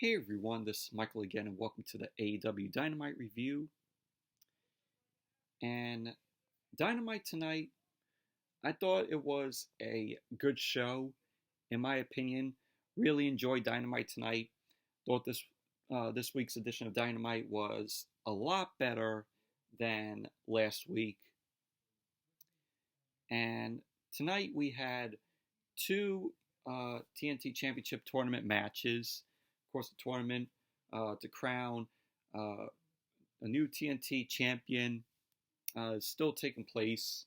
Hey everyone, this is Michael again, and welcome to the AEW Dynamite review. And Dynamite tonight, I thought it was a good show, in my opinion. Really enjoyed Dynamite tonight. Thought this week's edition of Dynamite was a lot better than last week. And tonight we had two TNT Championship Tournament matches. Of course, the tournament to crown a new TNT champion is still taking place.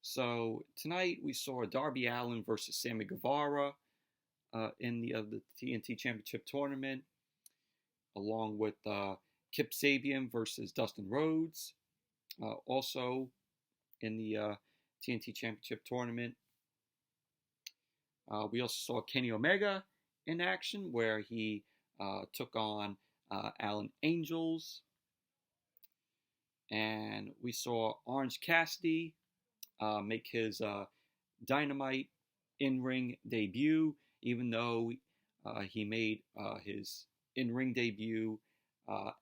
So tonight we saw Darby Allin versus Sammy Guevara in the TNT Championship Tournament, along with Kip Sabian versus Dustin Rhodes, also in the TNT Championship Tournament. We also saw Kenny Omega in action, where he took on Alan Angels. And we saw Orange Cassidy make his Dynamite in-ring debut, even though he made his in-ring debut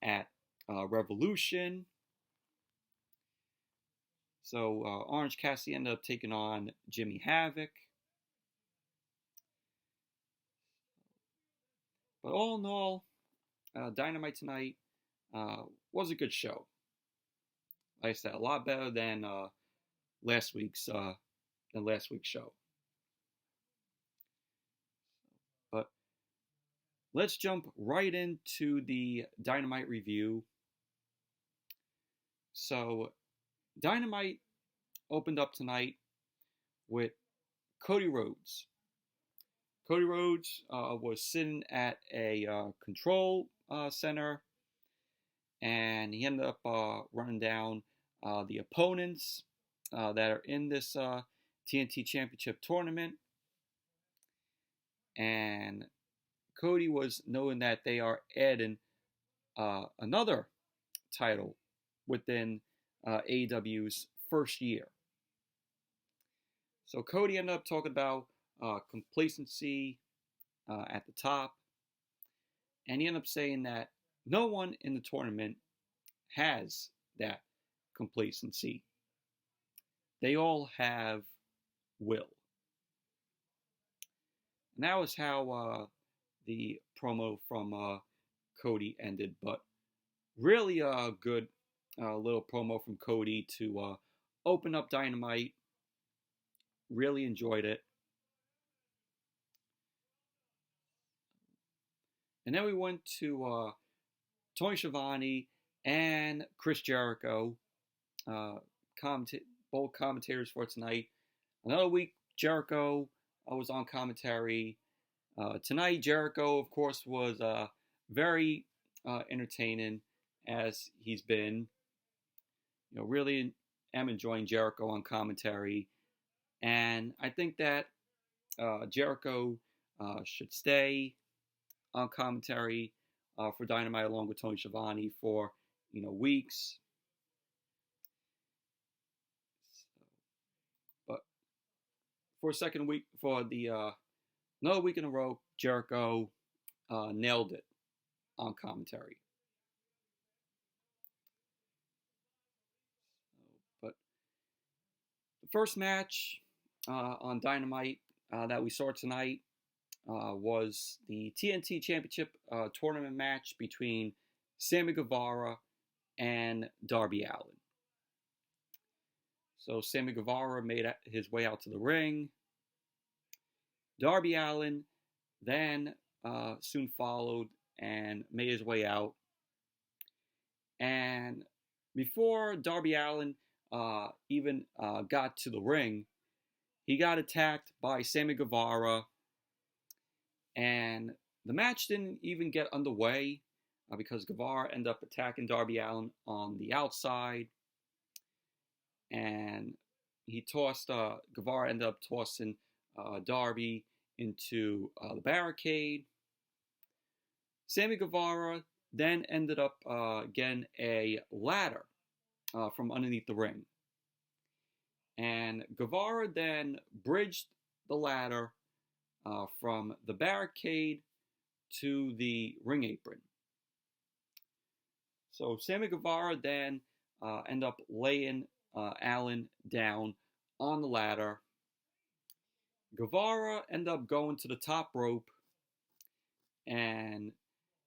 at Revolution. So Orange Cassidy ended up taking on Jimmy Havoc. But all in all, Dynamite tonight was a good show. Like I said, a lot better than last week's show. But let's jump right into the Dynamite review. So, Dynamite opened up tonight with Cody Rhodes. Cody Rhodes was sitting at a control center, and he ended up running down the opponents that are in this TNT Championship Tournament. And Cody was knowing that they are adding another title within AEW's first year. So Cody ended up talking about complacency at the top, and he ended up saying that no one in the tournament has that complacency. They all have will. And that was how the promo from Cody ended, but really a good little promo from Cody to open up Dynamite. Really enjoyed it. And then we went to Tony Schiavone and Chris Jericho, both commentators for tonight. Another week, Jericho was on commentary. Tonight, Jericho, of course, was very entertaining, as he's been. Really am enjoying Jericho on commentary. And I think that Jericho should stay on commentary for Dynamite along with Tony Schiavone for weeks. But for a second week, for the another week in a row, Jericho nailed it on commentary. But the first match on Dynamite that we saw tonight was the TNT Championship Tournament match between Sammy Guevara and Darby Allin. So Sammy Guevara made his way out to the ring. Darby Allin then soon followed and made his way out. And before Darby Allin even got to the ring, he got attacked by Sammy Guevara. And the match didn't even get underway because Guevara ended up attacking Darby Allin on the outside. And Guevara ended up tossing Darby into the barricade. Sammy Guevara then ended up getting a ladder from underneath the ring. And Guevara then bridged the ladder from the barricade to the ring apron. So Sammy Guevara then end up laying Allin down on the ladder. Guevara ended up going to the top rope, and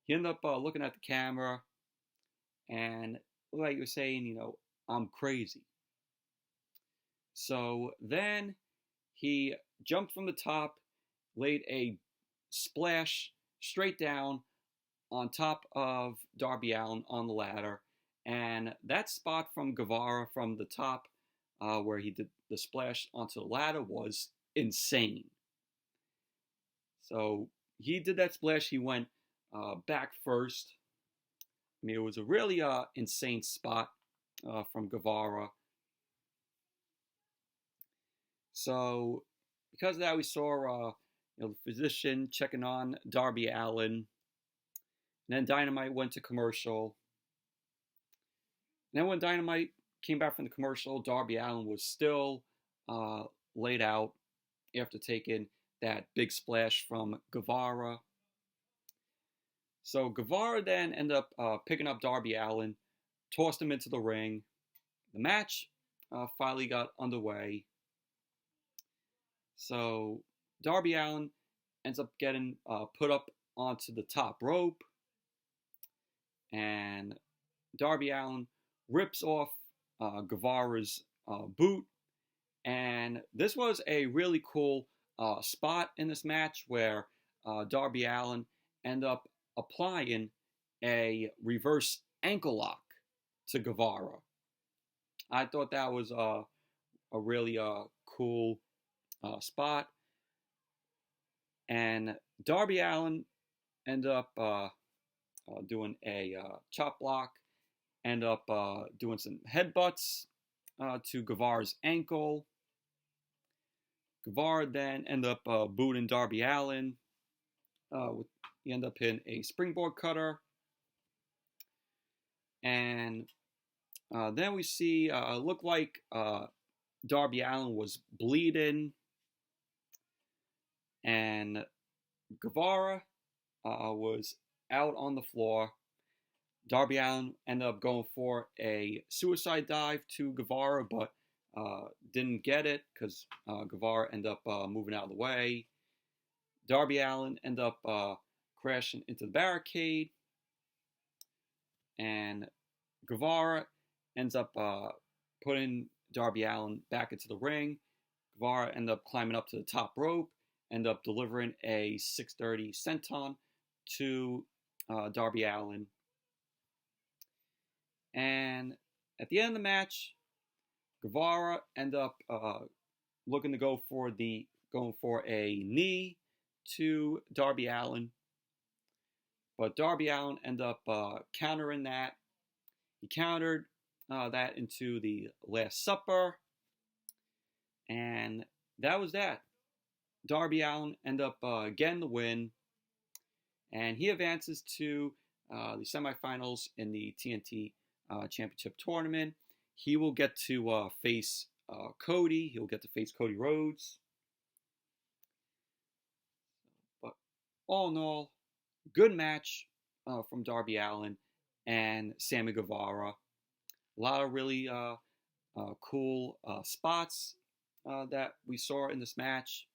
he ended up looking at the camera, and like he was saying, I'm crazy. So then he jumped from the top, laid a splash straight down on top of Darby Allin on the ladder. And that spot from Guevara from the top where he did the splash onto the ladder was insane. So he did that splash. He went back first. I mean, it was a really insane spot from Guevara. So because of that, we saw the physician checking on Darby Allin. And then Dynamite went to commercial. And then when Dynamite came back from the commercial, Darby Allin was still laid out after taking that big splash from Guevara. So Guevara then ended up picking up Darby Allin, tossed him into the ring. The match finally got underway. So Darby Allin ends up getting put up onto the top rope. And Darby Allin rips off Guevara's boot. And this was a really cool spot in this match where Darby Allin ended up applying a reverse ankle lock to Guevara. I thought that was a really cool spot. And Darby Allin ended up doing a chop block, ended up doing some headbutts to Guevara's ankle. Guevara then ended up booting Darby Allin. He ended up hitting a springboard cutter. And then we see, looked like Darby Allin was bleeding. And Guevara was out on the floor. Darby Allin ended up going for a suicide dive to Guevara, but didn't get it because Guevara ended up moving out of the way. Darby Allin ended up crashing into the barricade. And Guevara ends up putting Darby Allin back into the ring. Guevara ended up climbing up to the top rope, ended up delivering a 630 senton to Darby Allin. And at the end of the match, Guevara ended up looking to going for a knee to Darby Allin. But Darby Allin ended up countering that. He countered that into the Last Supper. And that was that. Darby Allin ended up getting the win. And he advances to the semifinals in the TNT Championship Tournament. He will get to face Cody. He'll get to face Cody Rhodes. But all in all, good match from Darby Allin and Sammy Guevara. A lot of really cool spots that we saw in this match.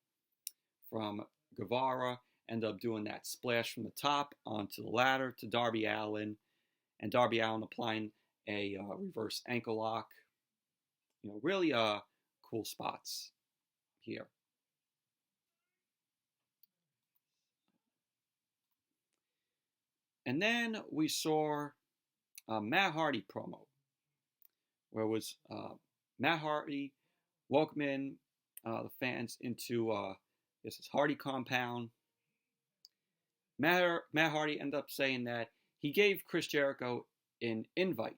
From Guevara, ended up doing that splash from the top onto the ladder to Darby Allin, and Darby Allin applying a reverse ankle lock. Really cool spots here. And then we saw a Matt Hardy promo, where it was Matt Hardy welcoming the fans into this is Hardy compound. Matt Hardy ended up saying that he gave Chris Jericho an invite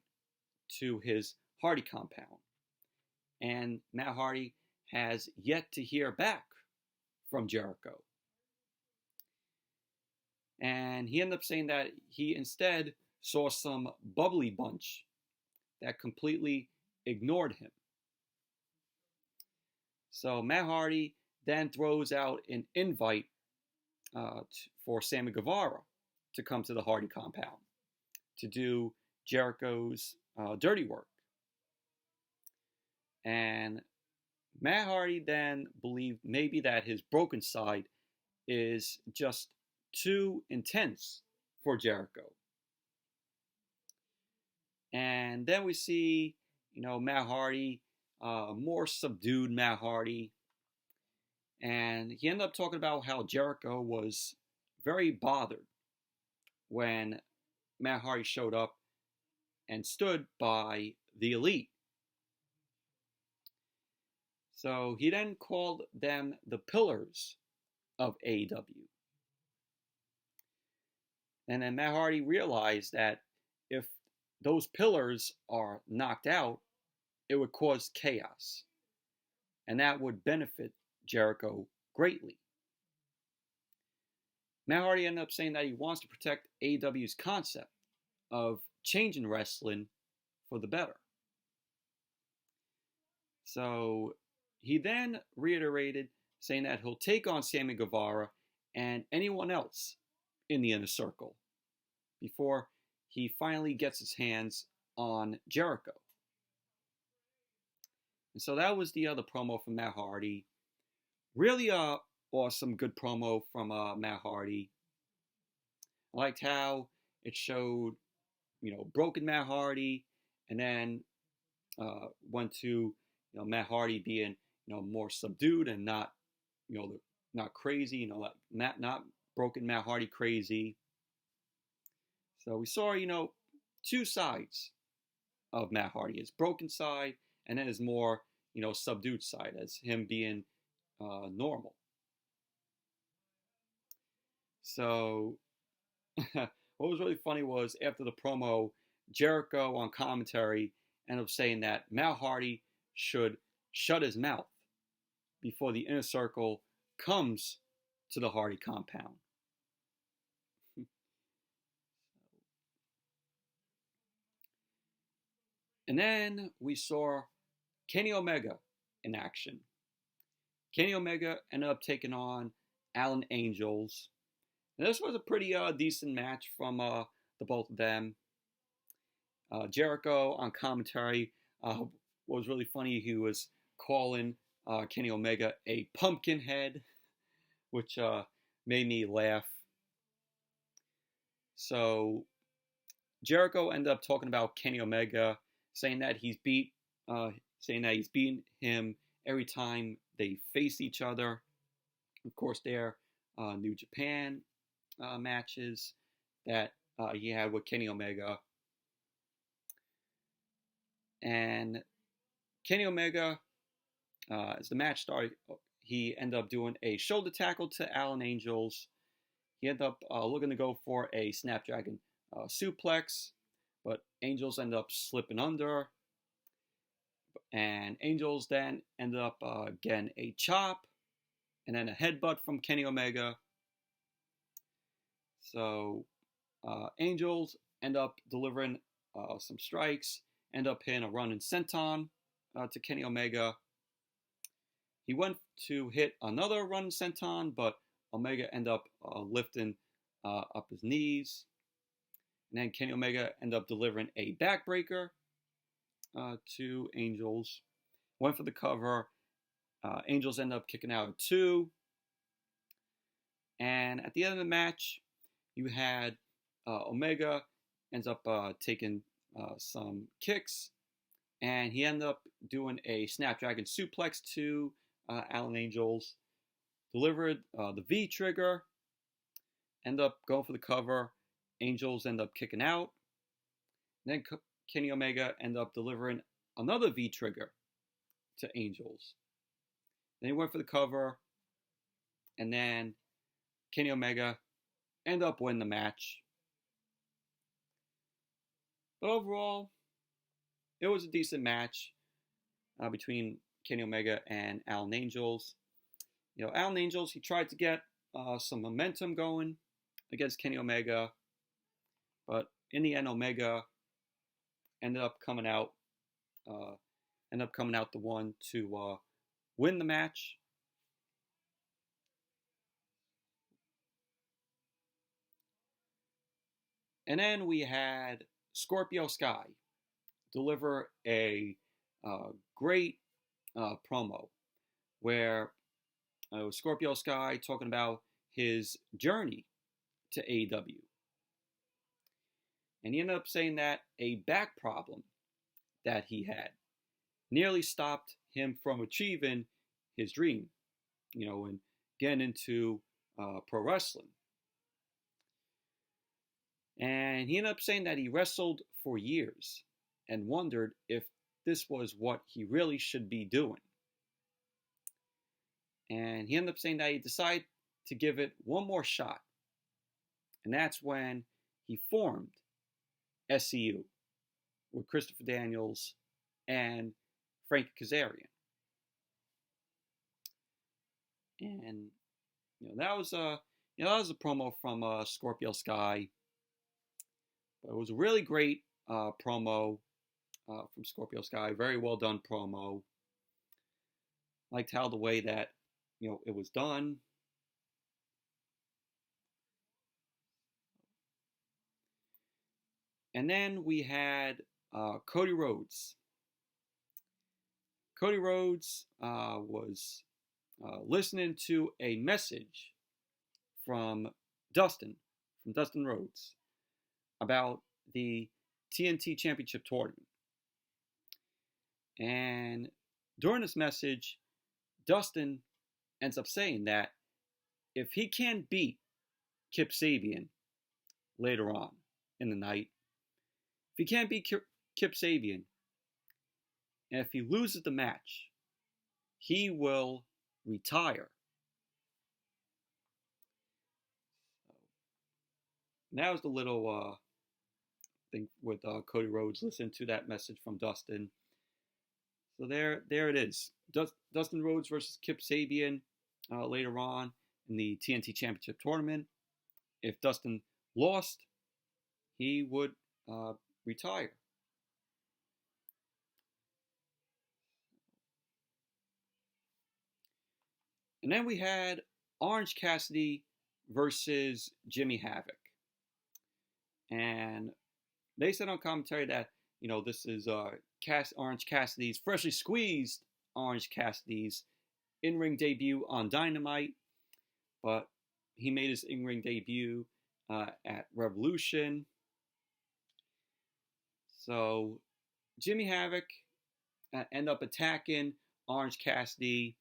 to his Hardy compound. And Matt Hardy has yet to hear back from Jericho. And he ended up saying that he instead saw some bubbly bunch that completely ignored him. So Matt Hardy then throws out an invite for Sammy Guevara to come to the Hardy compound to do Jericho's dirty work. And Matt Hardy then believed maybe that his broken side is just too intense for Jericho. And then we see, Matt Hardy, more subdued Matt Hardy. And he ended up talking about how Jericho was very bothered when Matt Hardy showed up and stood by the Elite. So he then called them the pillars of AEW. And then Matt Hardy realized that if those pillars are knocked out, it would cause chaos. And that would benefit Jericho greatly. Matt Hardy ended up saying that he wants to protect AEW's concept of changing wrestling for the better. So he then reiterated, saying that he'll take on Sammy Guevara and anyone else in the inner circle before he finally gets his hands on Jericho. And so that was the other promo from Matt Hardy. Really awesome, good promo from Matt Hardy. I liked how it showed, broken Matt Hardy, and then went to, Matt Hardy being, more subdued and not, not crazy, not broken Matt Hardy crazy. So we saw, two sides of Matt Hardy, his broken side, and then his more, subdued side, as him being normal. So what was really funny was after the promo, Jericho on commentary ended up saying that Matt Hardy should shut his mouth before the inner circle comes to the Hardy compound. And then we saw Kenny Omega in action. Kenny Omega ended up taking on Allin Angels. And this was a pretty decent match from the both of them. Jericho on commentary, what was really funny, he was calling Kenny Omega a pumpkin head, which made me laugh. So Jericho ended up talking about Kenny Omega, saying that he's beaten him every time they face each other. Of course, their New Japan matches that he had with Kenny Omega. And Kenny Omega, as the match started, he ended up doing a shoulder tackle to Allin Angels. He ended up looking to go for a Snapdragon suplex, but Angels ended up slipping under. And Angels then ended up getting a chop and then a headbutt from Kenny Omega. So Angels end up delivering some strikes, end up hitting a running senton to Kenny Omega. He went to hit another running senton, but Omega ended up lifting up his knees. And then Kenny Omega ended up delivering a backbreaker to Angels. Went for the cover. Angels ended up kicking out at 2. And at the end of the match, you had Omega ends up taking some kicks. And he ended up doing a Snapdragon suplex to Allin Angels. Delivered the V trigger. Ended up going for the cover. Angels end up kicking out. Then Kenny Omega ended up delivering another V trigger to Angels. Then he went for the cover. And then Kenny Omega ended up winning the match. But overall, it was a decent match between Kenny Omega and Allin Angels. Allin Angels, he tried to get some momentum going against Kenny Omega. But in the end, Omega ended up coming out the one to win the match. And then we had Scorpio Sky deliver a great promo where Scorpio Sky talking about his journey to AEW. And he ended up saying that a back problem that he had nearly stopped him from achieving his dream, and getting into pro wrestling. And he ended up saying that he wrestled for years and wondered if this was what he really should be doing. And he ended up saying that he decided to give it one more shot. And that's when he formed SCU with Christopher Daniels and Frank Kazarian. And that was a promo from Scorpio Sky. But it was a really great promo from Scorpio Sky. Very well done promo. Liked how the way that it was done. And then we had Cody Rhodes. Cody Rhodes was listening to a message from Dustin Rhodes about the TNT Championship Tournament. And during this message, Dustin ends up saying that if he can't beat Kip Sabian later on in the night, if he can't beat Kip Sabian, and if he loses the match, he will retire. And that was the little thing with Cody Rhodes. Listen to that message from Dustin. So there it is. Dustin Rhodes versus Kip Sabian later on in the TNT Championship Tournament. If Dustin lost, he would retire. And then we had Orange Cassidy versus Jimmy Havoc. And they said on commentary that, this is Orange Cassidy's, freshly squeezed Orange Cassidy's in-ring debut on Dynamite. But he made his in-ring debut at Revolution. So Jimmy Havoc ended up attacking Orange Cassidy,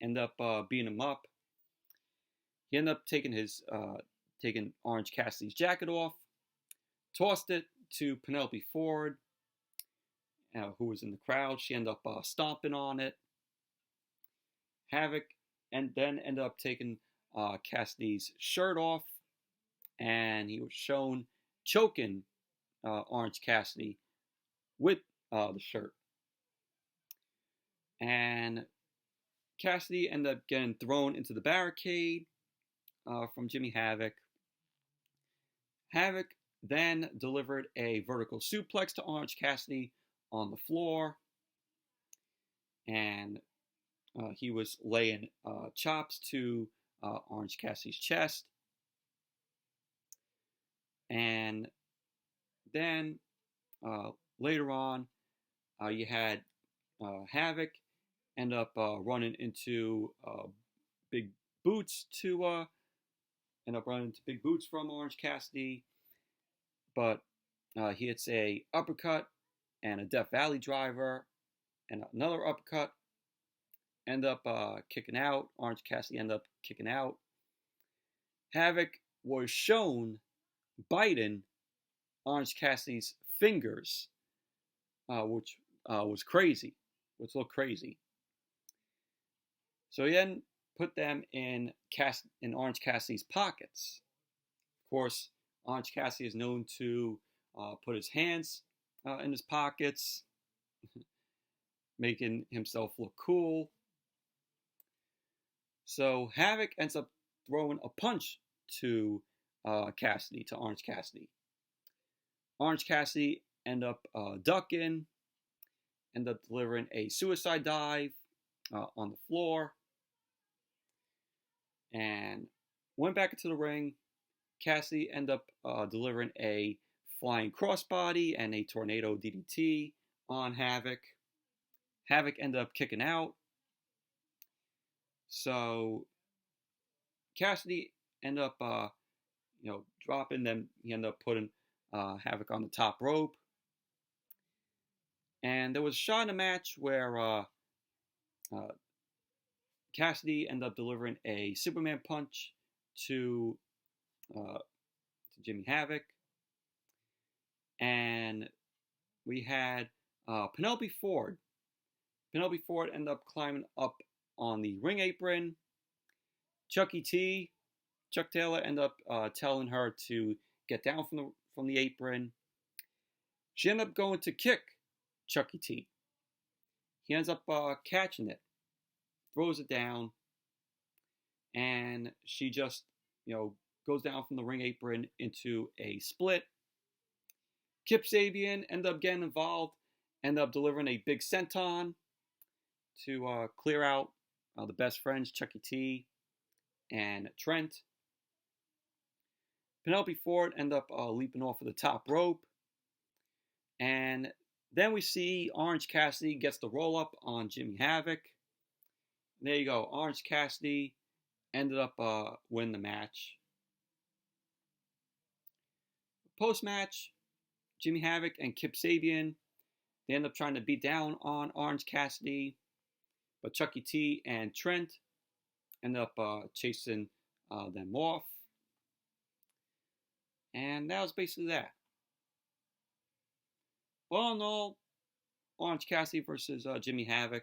ended up beating him up. He ended up taking Orange Cassidy's jacket off, tossed it to Penelope Ford, who was in the crowd. She ended up stomping on it. Havoc and then ended up taking Cassidy's shirt off, and he was shown choking Orange Cassidy with the shirt. And Cassidy ended up getting thrown into the barricade from Jimmy Havoc. Havoc then delivered a vertical suplex to Orange Cassidy on the floor. And he was laying chops to Orange Cassidy's chest. And then later on, you had Havoc end up running into big boots from Orange Cassidy, but he hits a uppercut and a Death Valley driver and another uppercut. End up kicking out. Orange Cassidy end up kicking out. Havoc was shown biting Orange Cassidy's fingers, which was crazy, which looked crazy. So he then put them in Orange Cassidy's pockets. Of course, Orange Cassidy is known to put his hands in his pockets, making himself look cool. So Havoc ends up throwing a punch to Orange Cassidy. Orange Cassidy end up ducking, end up delivering a suicide dive on the floor, and went back into the ring. Cassidy ended up delivering a flying crossbody and a tornado DDT on Havoc. Havoc ended up kicking out. So Cassidy ended up, dropping them. He ended up putting Havoc on the top rope. And there was a shot in the match where Cassidy ended up delivering a Superman punch to Jimmy Havoc. And we had Penelope Ford. Penelope Ford ended up climbing up on the ring apron. Chuck Taylor ended up telling her to get down from the apron. She ended up going to kick Chucky T. He ends up catching it, throws it down, and she just, goes down from the ring apron into a split. Kip Sabian ended up getting involved, ended up delivering a big senton to clear out the best friends, Chucky T and Trent. Penelope Ford ended up leaping off of the top rope. And then we see Orange Cassidy gets the roll up on Jimmy Havoc. And there you go. Orange Cassidy ended up winning the match. Post-match, Jimmy Havoc and Kip Sabian, they end up trying to beat down on Orange Cassidy. But Chucky T and Trent end up chasing them off. And that was basically that. All in all, Orange Cassidy versus Jimmy Havoc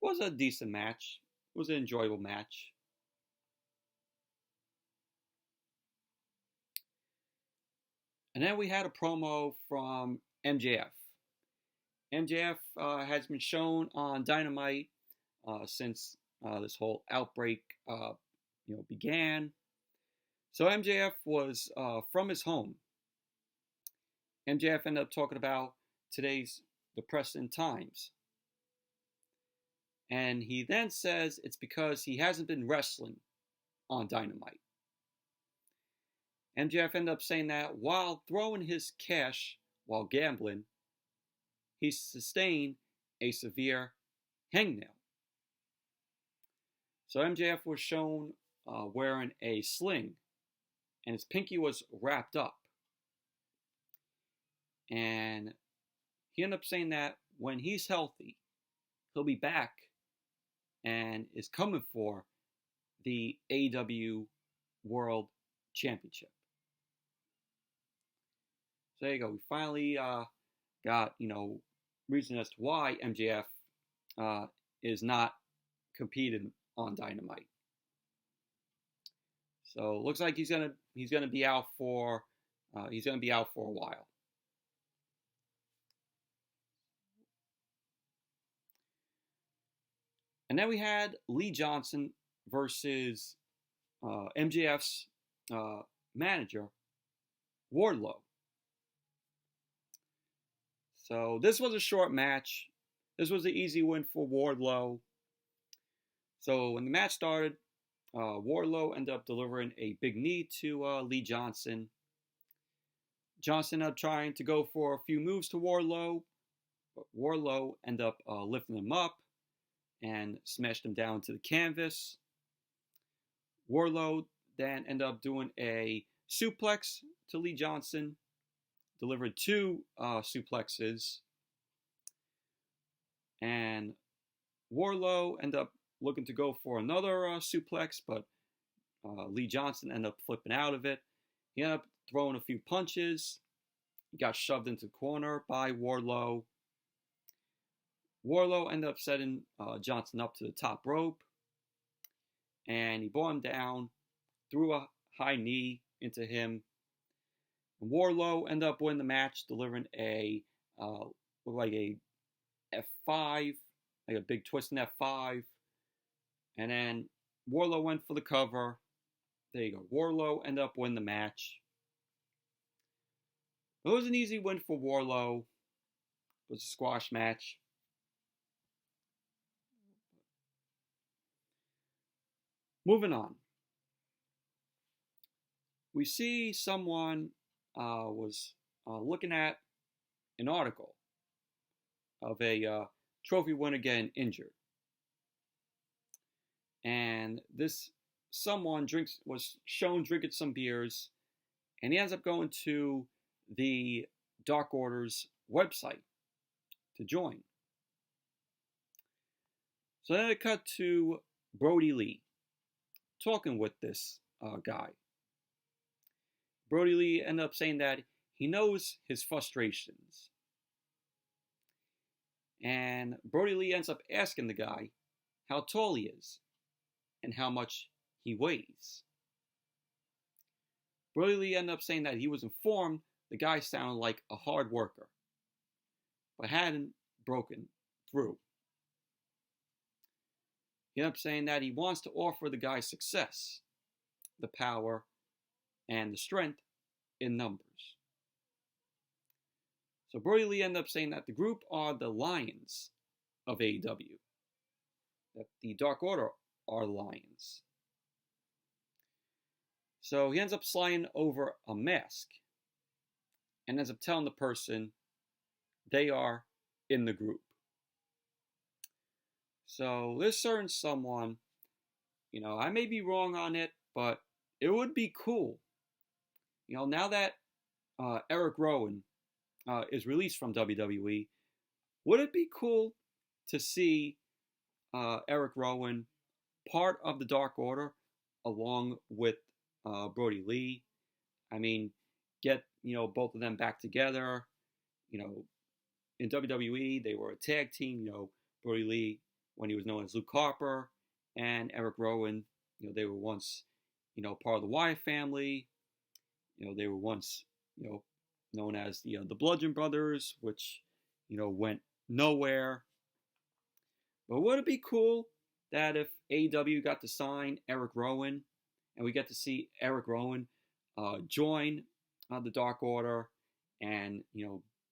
was a decent match. It was an enjoyable match. And then we had a promo from MJF. MJF has been shown on Dynamite since this whole outbreak began. So MJF was from his home. MJF ended up talking about today's depressing times. And he then says it's because he hasn't been wrestling on Dynamite. MJF ended up saying that while throwing his cash while gambling, he sustained a severe hangnail. So MJF was shown wearing a sling, and his pinky was wrapped up. And he ended up saying that when he's healthy, he'll be back and is coming for the AEW World Championship. So there you go. We finally got, reason as to why MJF is not competing on Dynamite. So looks like he's gonna be out for a while. And then we had Lee Johnson versus MJF's manager, Wardlow. So this was a short match. This was an easy win for Wardlow. So when the match started, Wardlow ended up delivering a big knee to Lee Johnson. Johnson ended up trying to go for a few moves to Wardlow, but Wardlow ended up lifting him up and smashed him down to the canvas. Wardlow then ended up doing a suplex to Lee Johnson, delivered two suplexes, and Wardlow ended up looking to go for another suplex, but Lee Johnson ended up flipping out of it. He ended up throwing a few punches. He got shoved into the corner by Wardlow. Wardlow ended up setting Johnson up to the top rope, and he brought him down, threw a high knee into him. And Wardlow ended up winning the match, delivering a F5, like a big twisting F5. And then Wardlow went for the cover. There you go. Wardlow ended up winning the match. It was an easy win for Wardlow. It was a squash match. Moving on. we see someone was looking at an article of a trophy winner getting injured. And this someone was shown drinking some beers, and he ends up going to the Dark Order's website to join. So then it cut to Brodie Lee talking with this guy. Brodie Lee ended up saying that he knows his frustrations. And Brodie Lee ends up asking the guy how tall he is and how much he weighs. Brodie Lee ended up saying that he was informed the guy sounded like a hard worker, but hadn't broken through. He ended up saying that he wants to offer the guy success, the power, and the strength in numbers. So Brodie Lee ended up saying that the group are the lions of AEW, that the Dark Order are lions. So he ends up sliding over a mask and ends up telling the person they are in the group. So this certain someone, I may be wrong on it, but it would be cool. Now that Eric Rowan is released from WWE, would it be cool to see Eric Rowan part of the Dark Order along with Brodie Lee? I mean, get both of them back together. In WWE they were a tag team. Brodie Lee, when he was known as Luke Harper, and Eric Rowan, they were once part of the Wyatt family. They were once known as the Bludgeon Brothers, which went nowhere. But would it be cool that if AEW got to sign Eric Rowan, and we get to see Eric Rowan join the Dark Order and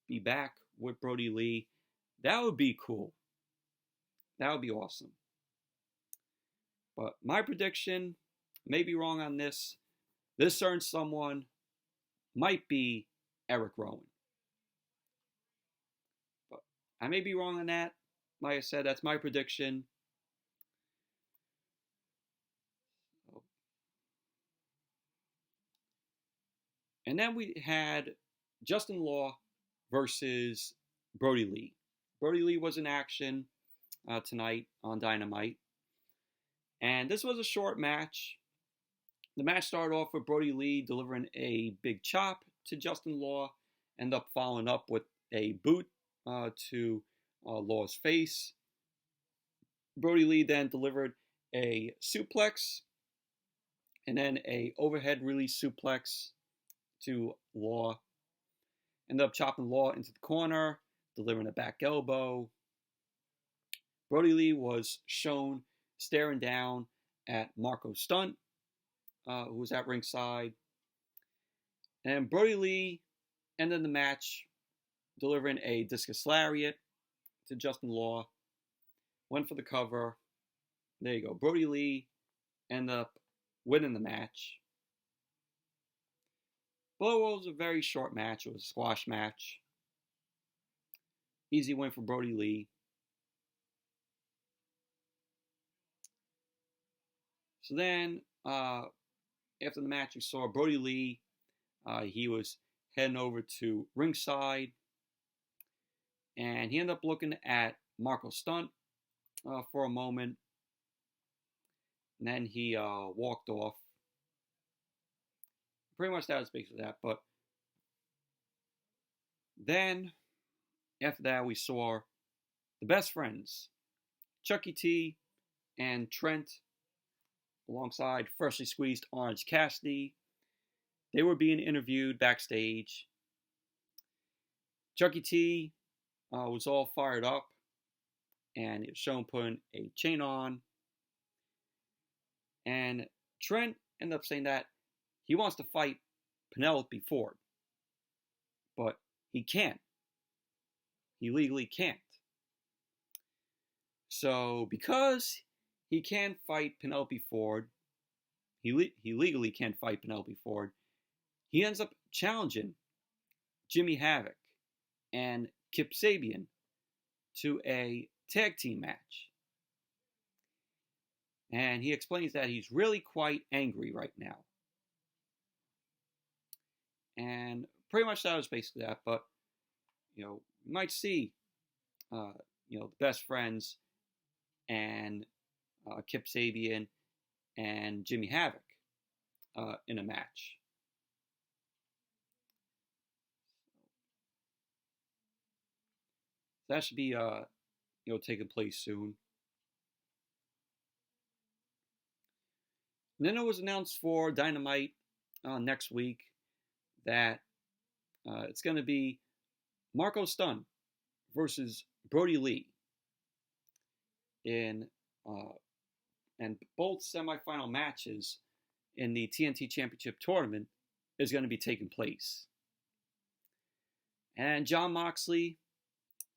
be back with Brodie Lee? That would be cool. That would be awesome. But my prediction, may be wrong on this. This certain someone might be Eric Rowan. But I may be wrong on that. Like I said, that's my prediction. And then we had Justin Law versus Brodie Lee. Brodie Lee was in action tonight on Dynamite. And this was a short match. The match started off with Brodie Lee delivering a big chop to Justin Law, ended up following up with a boot to Law's face. Brodie Lee then delivered a suplex and then a overhead release suplex to Law. Ended up chopping Law into the corner, delivering a back elbow. Brodie Lee was shown staring down at Marco Stunt, who was at ringside. And Brodie Lee ended the match delivering a discus lariat to Justin Law. Went for the cover. There you go. Brodie Lee ended up winning the match. But it was a very short match. It was a squash match. Easy win for Brodie Lee. So then, after the match, we saw Brodie Lee. He was heading over to ringside. And he ended up looking at Marco Stunt for a moment. And then he walked off. Pretty much that was basically that. But then, after that, we saw the best friends, Chucky T and Trent, alongside freshly squeezed Orange Cassidy. They were being interviewed backstage. Chucky T was all fired up, and it was shown putting a chain on. And Trent ended up saying that he wants to fight Penelope Ford, but he can't. He legally can't. So because he can't fight Penelope Ford, he legally can't fight Penelope Ford, he ends up challenging Jimmy Havoc and Kip Sabian to a tag team match. And he explains that he's really quite angry right now. And pretty much that was basically that. But, you might see, the Best Friends and Kip Sabian and Jimmy Havoc in a match. That should be, taking place soon. And then it was announced for Dynamite next week that it's going to be Marco Stunt versus Brodie Lee and both semifinal matches in the TNT Championship Tournament is going to be taking place. And Jon Moxley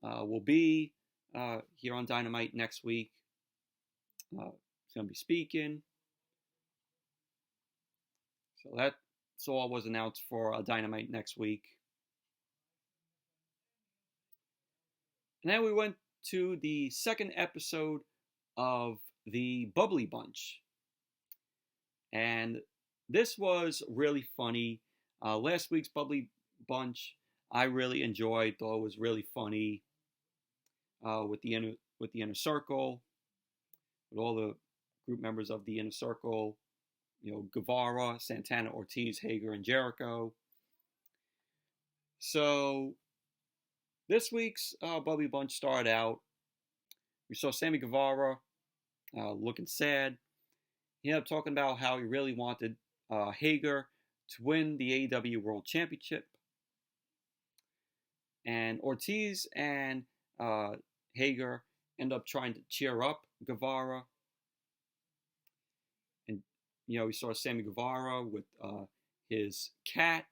will be here on Dynamite next week. He's going to be speaking. So that's all was announced for Dynamite next week. And then we went to the second episode of the Bubbly Bunch. And this was really funny. Last week's Bubbly Bunch I really enjoyed, thought it was really funny. With the inner circle, with all the group members of the inner circle, Guevara, Santana, Ortiz, Hager, and Jericho. So this week's Bubbly Bunch started out. We saw Sammy Guevara looking sad. He ended up talking about how he really wanted Hager to win the AEW World Championship. And Ortiz and Hager end up trying to cheer up Guevara. And, we saw Sammy Guevara with his cat.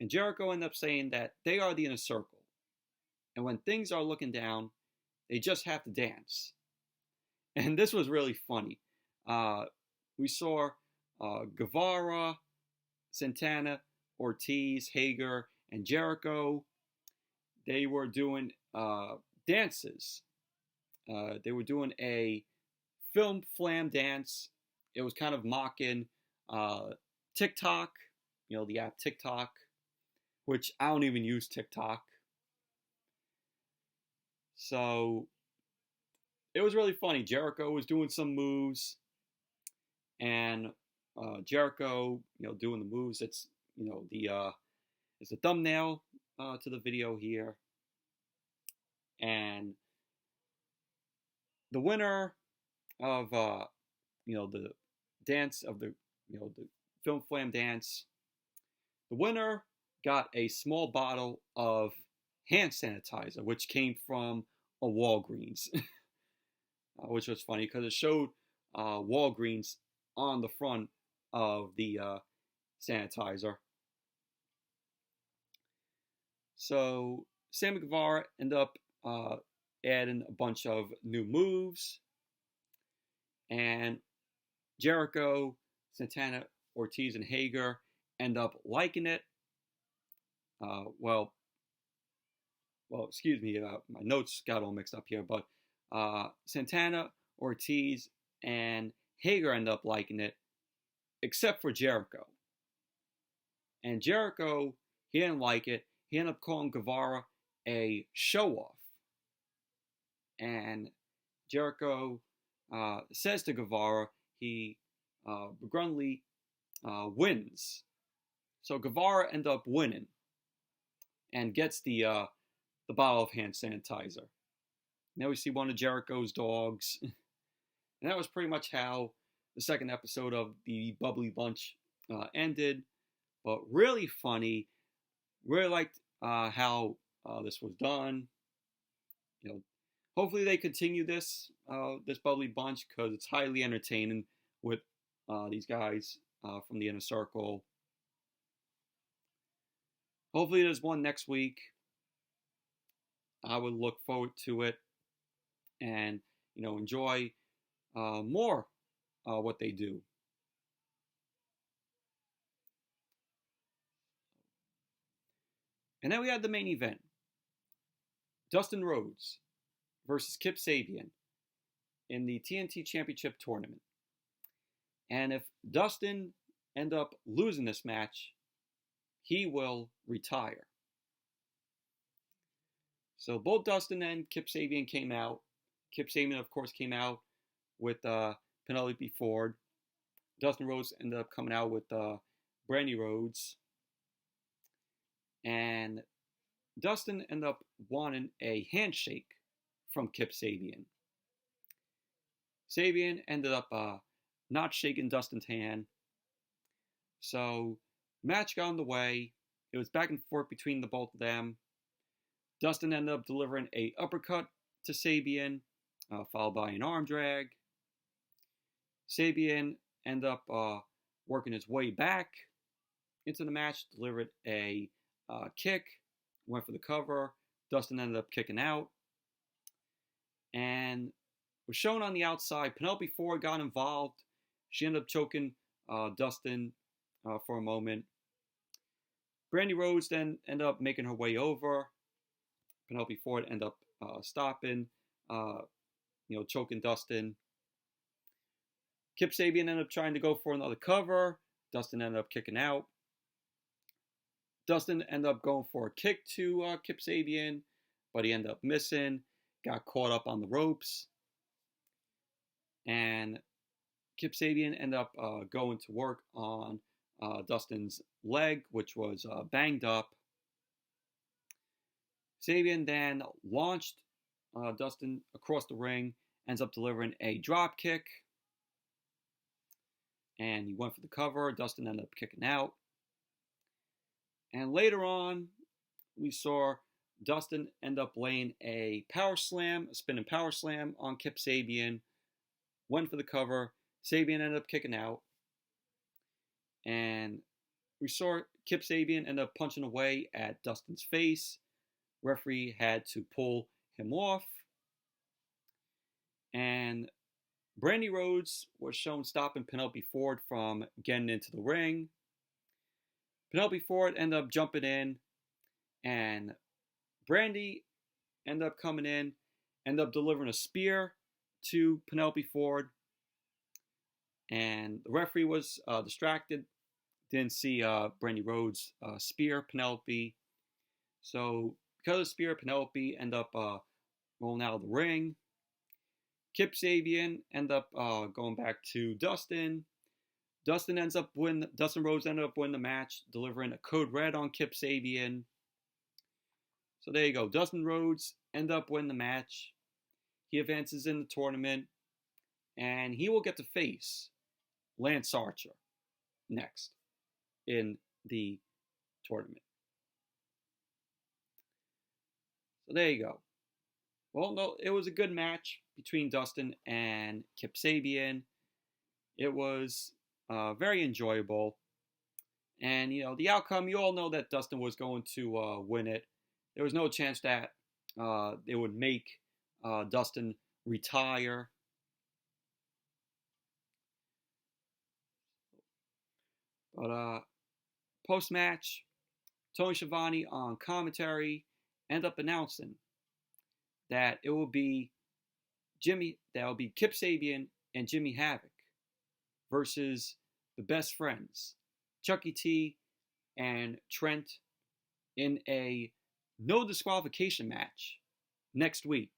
And Jericho ended up saying that they are the inner circle. And when things are looking down, they just have to dance. And this was really funny. We saw Guevara, Santana, Ortiz, Hager, and Jericho. They were doing dances. They were doing a film flam dance. It was kind of mocking TikTok, the app TikTok, which I don't even use TikTok. So it was really funny. Jericho was doing some moves, and Jericho, doing the moves. It's it's a thumbnail to the video here, and the winner of the dance of the the film flam dance, the winner got a small bottle of hand sanitizer, which came from a Walgreens, which was funny because it showed Walgreens on the front of the sanitizer. So Sammy Guevara ended up adding a bunch of new moves, and Jericho, Santana, Ortiz, and Hager end up liking it. Excuse me, my notes got all mixed up here, but Santana, Ortiz, and Hager end up liking it, except for Jericho. And Jericho, he didn't like it. He ended up calling Guevara a show-off. And Jericho says to Guevara, he begrudgingly wins. So Guevara ended up winning and gets the bottle of hand sanitizer. Now we see one of Jericho's dogs. And that was pretty much how the second episode of the Bubbly Bunch ended. But really funny. Really liked how this was done. Hopefully they continue this Bubbly Bunch because it's highly entertaining with these guys from the inner circle. Hopefully there's one next week. I would look forward to it and enjoy more what they do. And then we had the main event. Dustin Rhodes versus Kip Sabian in the TNT Championship Tournament. And if Dustin ends up losing this match, he will retire. So both Dustin and Kip Sabian came out. Kip Sabian, of course, came out with Penelope Ford. Dustin Rhodes ended up coming out with Brodie Rhodes. And Dustin ended up wanting a handshake from Kip Sabian. Sabian ended up not shaking Dustin's hand. So, match got underway. It was back and forth between the both of them. Dustin ended up delivering a uppercut to Sabian, followed by an arm drag. Sabian ended up working his way back into the match, delivered a kick, went for the cover. Dustin ended up kicking out. And was shown on the outside. Penelope Ford got involved. She ended up choking Dustin for a moment. Brodie Rhodes then ended up making her way over. Penelope Ford ended up stopping, choking Dustin. Kip Sabian ended up trying to go for another cover. Dustin ended up kicking out. Dustin ended up going for a kick to Kip Sabian, but he ended up missing. Got caught up on the ropes. And Kip Sabian ended up going to work on Dustin's leg, which was banged up. Sabian then launched Dustin across the ring, ends up delivering a drop kick. And he went for the cover. Dustin ended up kicking out. And later on, we saw Dustin end up laying a power slam, a spinning power slam on Kip Sabian. Went for the cover. Sabian ended up kicking out. And we saw Kip Sabian end up punching away at Dustin's face. Referee had to pull him off. And Brodie Rhodes was shown stopping Penelope Ford from getting into the ring. Penelope Ford ended up jumping in. And Brodie ended up coming in. Ended up delivering a spear to Penelope Ford. And the referee was distracted. Didn't see Brodie Rhodes spear Penelope. So because of the spear, Penelope ended up rolling out of the ring. Kip Sabian ended up going back to Dustin. Dustin Rhodes ended up winning the match, delivering a code red on Kip Sabian. So there you go. Dustin Rhodes ended up winning the match. He advances in the tournament, and he will get to face Lance Archer next in the tournament. So there you go. Well, no, it was a good match between Dustin and Kip Sabian. It was very enjoyable. And, the outcome, you all know that Dustin was going to win it. There was no chance that they would make Dustin retire. But post-match, Tony Schiavone on commentary ended up announcing that it will be Kip Sabian and Jimmy Havoc versus the Best Friends, Chucky T and Trent, in a no disqualification match next week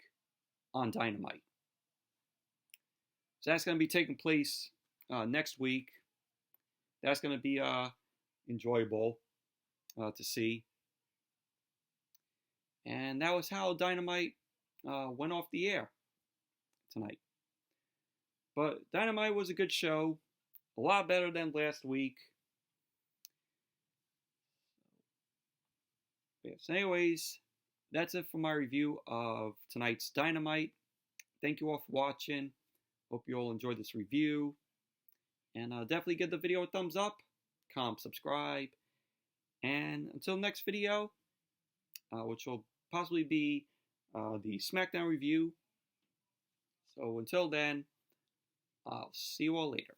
on Dynamite. So that's going to be taking place next week. That's going to be enjoyable to see. And that was how Dynamite went off the air tonight. But Dynamite was a good show. A lot better than last week. So anyways, that's it for my review of tonight's Dynamite. Thank you all for watching. Hope you all enjoyed this review. And definitely give the video a thumbs up, comment, subscribe. And until next video, which will possibly be the SmackDown review. So until then, I'll see you all later.